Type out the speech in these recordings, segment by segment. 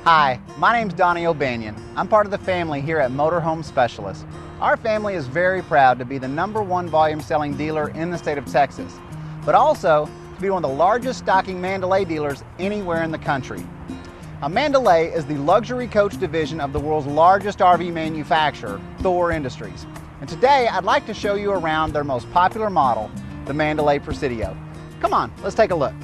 Hi, my name's Donnie O'Banion. I'm part of the family here at Motorhome Specialists. Our family is very proud to be the #1 volume selling dealer in the state of Texas, but also to be one of the largest stocking Mandalay dealers anywhere in the country. Now, Mandalay is the luxury coach division of the world's largest RV manufacturer, Thor Industries. And today I'd like to show you around their most popular model, the Mandalay Presidio. Come on, let's take a look.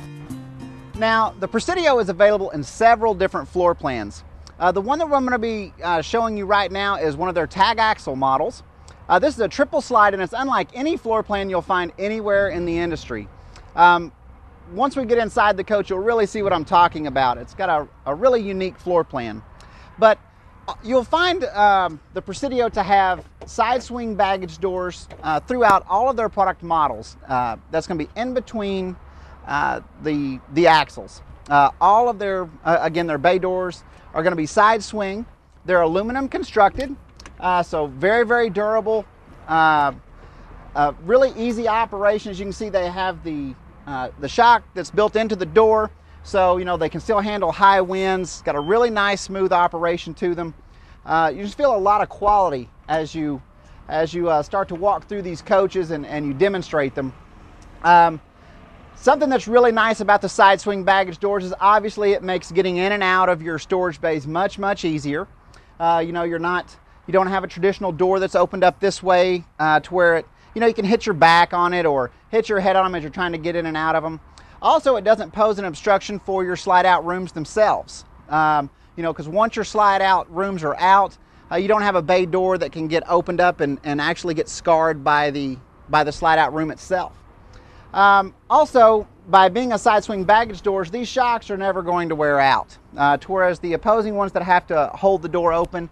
Now, the Presidio is available in several different floor plans. The one that I'm going to be showing you right now is one of their tag axle models. This is a triple slide, and it's unlike any floor plan you'll find anywhere in the industry. Once we get inside the coach, you'll really see what I'm talking about. It's got a really unique floor plan. But you'll find the Presidio to have side swing baggage doors throughout all of their product models. That's going to be in between the axles. All of their, again, their bay doors are going to be side swing. They're aluminum constructed, so very, very durable. Really easy operation. As you can see, they have the shock that's built into the door, so you know they can still handle high winds. Got a really nice, smooth operation to them. You just feel a lot of quality as you start to walk through these coaches and you demonstrate them. Something that's really nice about the side swing baggage doors is obviously it makes getting in and out of your storage bays much, much easier. You know, you don't have a traditional door that's opened up this way to where it, you know, you can hit your back on it or hit your head on them as you're trying to get in and out of them. Also, it doesn't pose an obstruction for your slide out rooms themselves. You know, because once your slide out rooms are out, you don't have a bay door that can get opened up and actually get scarred by the slide out room itself. Also, by being a side swing baggage doors, these shocks are never going to wear out. Whereas the opposing ones that have to hold the door open,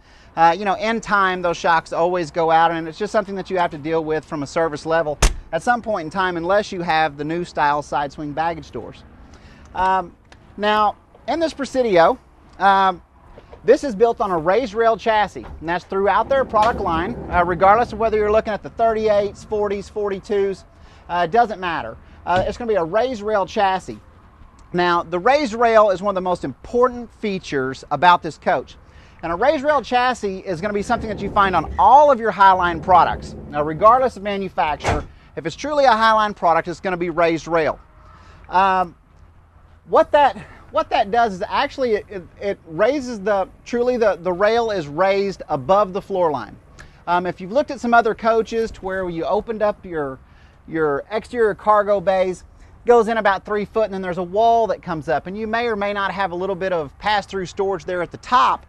you know, in time, those shocks always go out, and it's just something that you have to deal with from a service level at some point in time, unless you have the new style side swing baggage doors. Now, in this Presidio, this is built on a raised rail chassis, and that's throughout their product line, regardless of whether you're looking at the 38s, 40s, 42s. It doesn't matter. It's going to be a raised rail chassis. Now, the raised rail is one of the most important features about this coach. And a raised rail chassis is going to be something that you find on all of your Highline products. Now, regardless of manufacturer, if it's truly a Highline product, it's going to be raised rail. What that does is actually it raises the rail is raised above the floor line. If you've looked at some other coaches to where you opened up your exterior cargo bays, goes in about 3 foot, and then there's a wall that comes up, and you may or may not have a little bit of pass-through storage there at the top.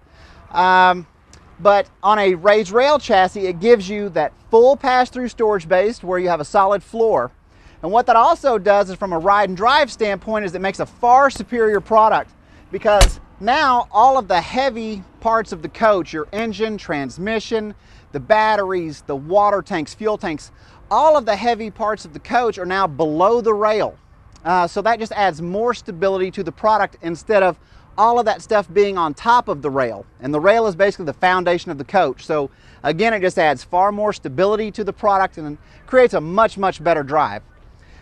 But on a raised rail chassis, it gives you that full pass-through storage base where you have a solid floor. And what that also does is, from a ride and drive standpoint, is it makes a far superior product, because now all of the heavy parts of the coach, your engine, transmission, the batteries, the water tanks, fuel tanks, all of the heavy parts of the coach are now below the rail. So that just adds more stability to the product instead of all of that stuff being on top of the rail. And the rail is basically the foundation of the coach. So again, it just adds far more stability to the product and creates a much, much better drive.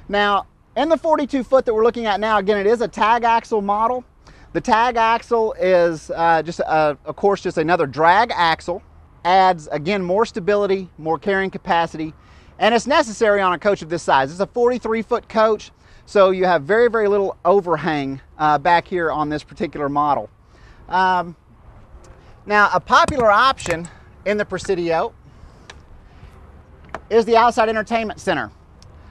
Now, in the 42 foot that we're looking at now, again, it is a tag axle model. The tag axle is of course, just another drag axle. Adds, again, more stability, more carrying capacity, and it's necessary on a coach of this size. It's a 43 foot coach, so you have very, very little overhang back here on this particular model. Now, a popular option in the Presidio is the outside entertainment center.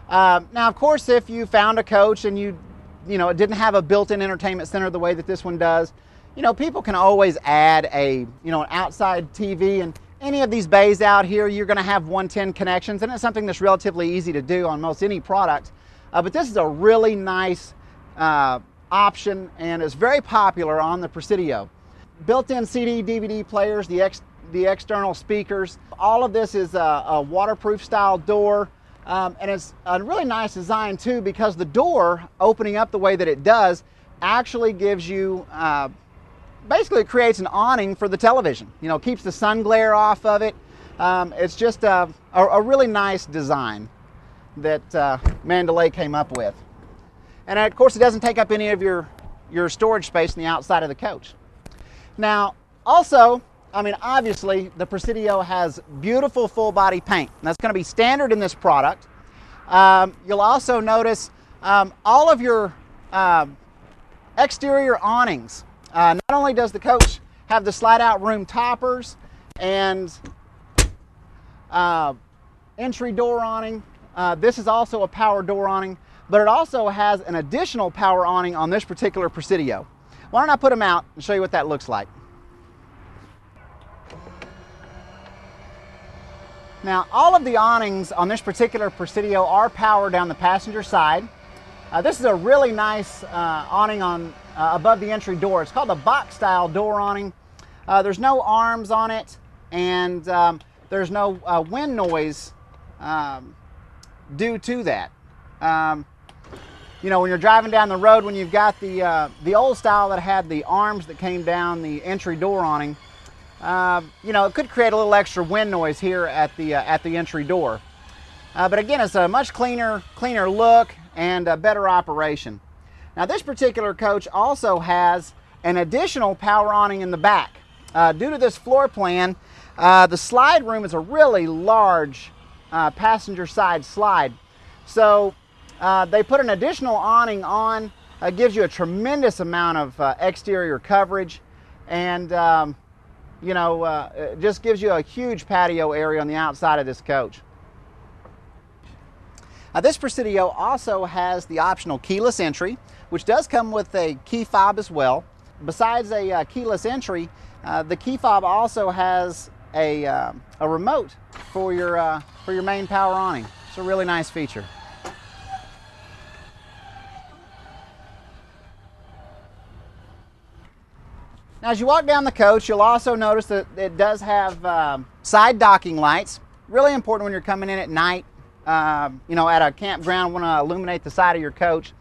Now, of course, if you found a coach and you know, it didn't have a built-in entertainment center the way that this one does, you know, people can always add an outside TV, and any of these bays out here, you're going to have 110 connections, and it's something that's relatively easy to do on most any product. But this is a really nice option, and it's very popular on the Presidio. Built-in CD, DVD players, the external speakers. All of this is a waterproof style door, and it's a really nice design too, because the door opening up the way that it does actually gives you basically it creates an awning for the television. You know, keeps the sun glare off of it. It's just a really nice design that Mandalay came up with. And of course, it doesn't take up any of your storage space on the outside of the coach. Now, also, I mean, obviously, the Presidio has beautiful full body paint. And that's going to be standard in this product. You'll also notice all of your exterior awnings. Not only does the coach have the slide out room toppers and entry door awning, this is also a power door awning, but it also has an additional power awning on this particular Presidio. Why don't I put them out and show you what that looks like. Now, all of the awnings on this particular Presidio are powered down the passenger side. This is a really nice awning on above the entry door. It's called a box style door awning. There's no arms on it, and there's no wind noise due to that. You know, when you're driving down the road, when you've got the old style that had the arms that came down the entry door awning, you know, it could create a little extra wind noise here at the entry door. But again, it's a much cleaner look and a better operation. Now, this particular coach also has an additional power awning in the back. Due to this floor plan, the slide room is a really large passenger side slide. So they put an additional awning on. Gives you a tremendous amount of exterior coverage, and you know, it just gives you a huge patio area on the outside of this coach. This Presidio also has the optional keyless entry, which does come with a key fob as well. Besides a keyless entry, the key fob also has a remote for your main power awning. It's a really nice feature. Now, as you walk down the coach, you'll also notice that it does have side docking lights. Really important when you're coming in at night. You know, at a campground, want to illuminate the side of your coach.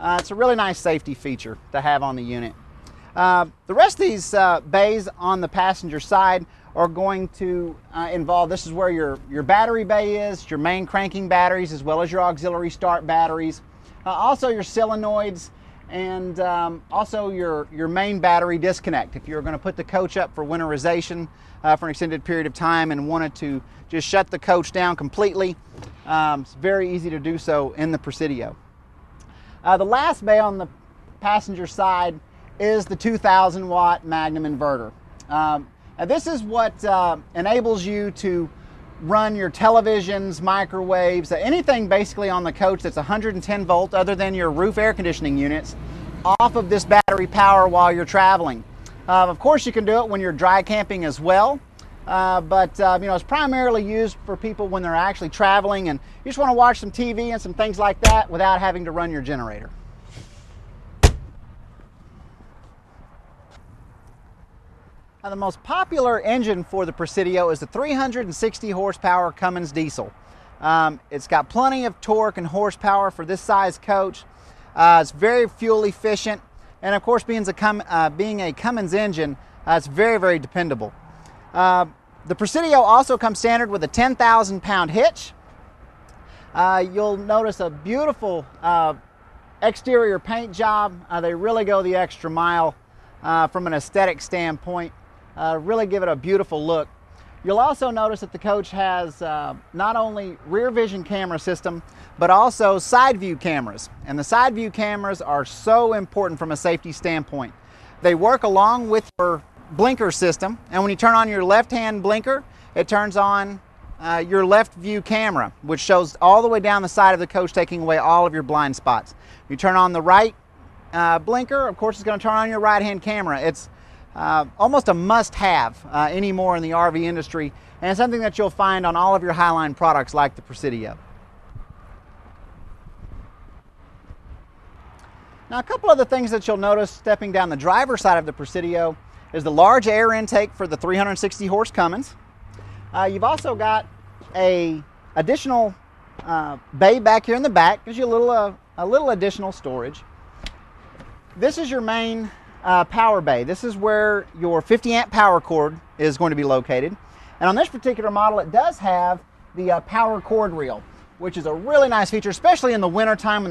It's a really nice safety feature to have on the unit. The rest of these bays on the passenger side are going to involve, this is where your battery bay is, your main cranking batteries, as well as your auxiliary start batteries. Also your solenoids, and also your main battery disconnect. If you're going to put the coach up for winterization for an extended period of time and wanted to just shut the coach down completely, it's very easy to do so in the Presidio. The last bay on the passenger side is the 2,000 watt Magnum inverter. This is what enables you to run your televisions, microwaves, anything basically on the coach that's 110 volt other than your roof air conditioning units off of this battery power while you're traveling. Of course, you can do it when you're dry camping as well, but you know, it's primarily used for people when they're actually traveling and you just want to watch some TV and some things like that without having to run your generator. Now, the most popular engine for the Presidio is the 360 horsepower Cummins diesel. It's got plenty of torque and horsepower for this size coach. It's very fuel efficient, and of course, being a Cummins engine, it's very, very dependable. The Presidio also comes standard with a 10,000 pound hitch. You'll notice a beautiful exterior paint job. They really go the extra mile from an aesthetic standpoint. Really give it a beautiful look. You'll also notice that the coach has not only rear vision camera system, but also side view cameras. And the side view cameras are so important from a safety standpoint. They work along with your blinker system, and when you turn on your left-hand blinker, it turns on your left view camera, which shows all the way down the side of the coach, taking away all of your blind spots. You turn on the right blinker, of course, it's going to turn on your right-hand camera. It's almost a must-have anymore in the RV industry, and it's something that you'll find on all of your Highline products like the Presidio. Now, a couple other things that you'll notice stepping down the driver's side of the Presidio is the large air intake for the 360 horse Cummins. You've also got a additional bay back here in the back, gives you a little additional storage. This is your main power bay. This is where your 50 amp power cord is going to be located. And on this particular model, it does have the power cord reel, which is a really nice feature, especially in the wintertime when